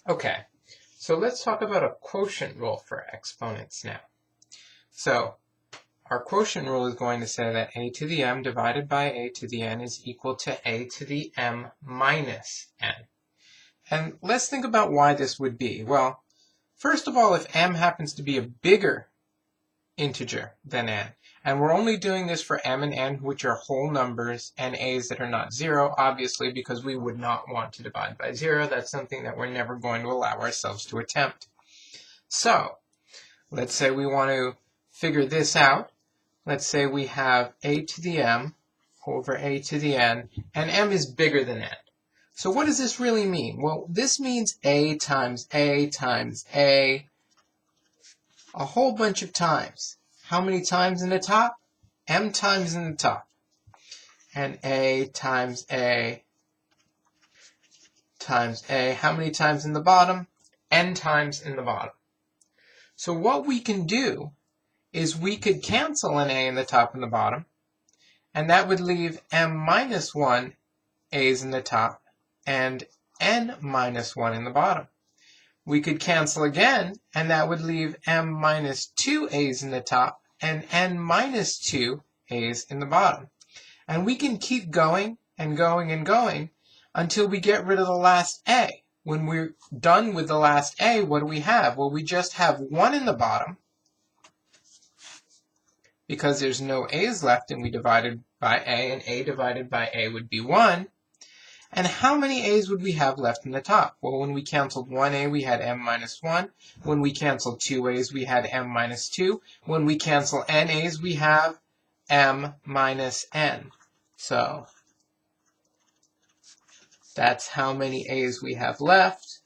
Okay, so let's talk about a quotient rule for exponents now. So our quotient rule is going to say that a to the m divided by a to the n is equal to a to the m minus n. And let's think about why this would be. Well, first of all, if m happens to be a bigger integer than n, and we're only doing this for m and n, which are whole numbers, and a's that are not 0, obviously, because we would not want to divide by 0. That's something that we're never going to allow ourselves to attempt. So let's say we want to figure this out. Let's say we have a to the m over a to the n, and m is bigger than n. So what does this really mean? Well, this means a times a times a whole bunch of times. How many times in the top? M times in the top. And a times a times a. How many times in the bottom? N times in the bottom. So what we can do is we could cancel an a in the top and the bottom, and that would leave m minus 1 a's in the top and n minus 1 in the bottom. We could cancel again, and that would leave m minus 2 a's in the top and n minus 2 a's in the bottom. And we can keep going and going and going until we get rid of the last a. When we're done with the last a, what do we have? Well, we just have 1 in the bottom because there's no a's left and we divided by a, and a divided by a would be 1. And how many a's would we have left in the top? Well, when we canceled 1a, we had m minus 1. When we canceled 2 a's, we had m minus 2. When we cancel n a's, we have m minus n. So that's how many a's we have left.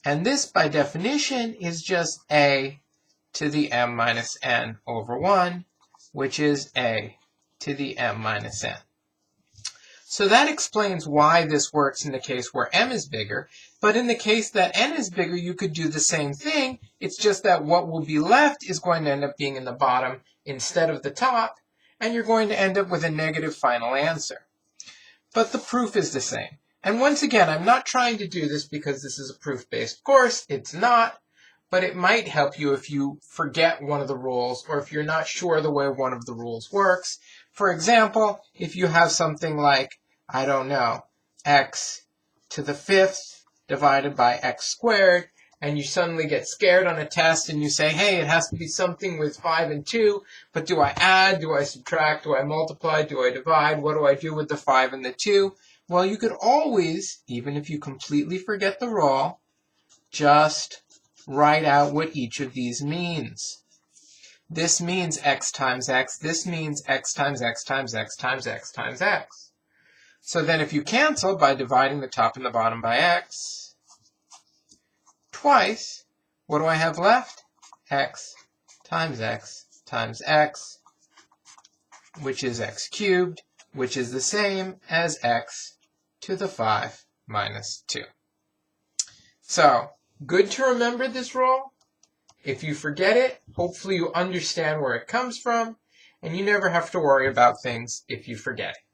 And this, by definition, is just a to the m minus n over 1, which is a to the m minus n. So that explains why this works in the case where m is bigger, but in the case that n is bigger, you could do the same thing. It's just that what will be left is going to end up being in the bottom instead of the top, and you're going to end up with a negative final answer. But the proof is the same. And once again, I'm not trying to do this because this is a proof-based course. It's not, but it might help you if you forget one of the rules or if you're not sure the way one of the rules works. For example, if you have something like, I don't know, x to the 5th divided by x squared, and you suddenly get scared on a test and you say, hey, it has to be something with 5 and 2, but do I add, do I subtract, do I multiply, do I divide, what do I do with the 5 and the 2? Well, you could always, even if you completely forget the rule, just write out what each of these means. This means x times x. This means x times x times x times x times x. So then if you cancel by dividing the top and the bottom by x twice, what do I have left? X times x, which is x cubed, which is the same as x to the 5 minus 2. So, good to remember this rule. If you forget it, hopefully you understand where it comes from, and you never have to worry about things if you forget it.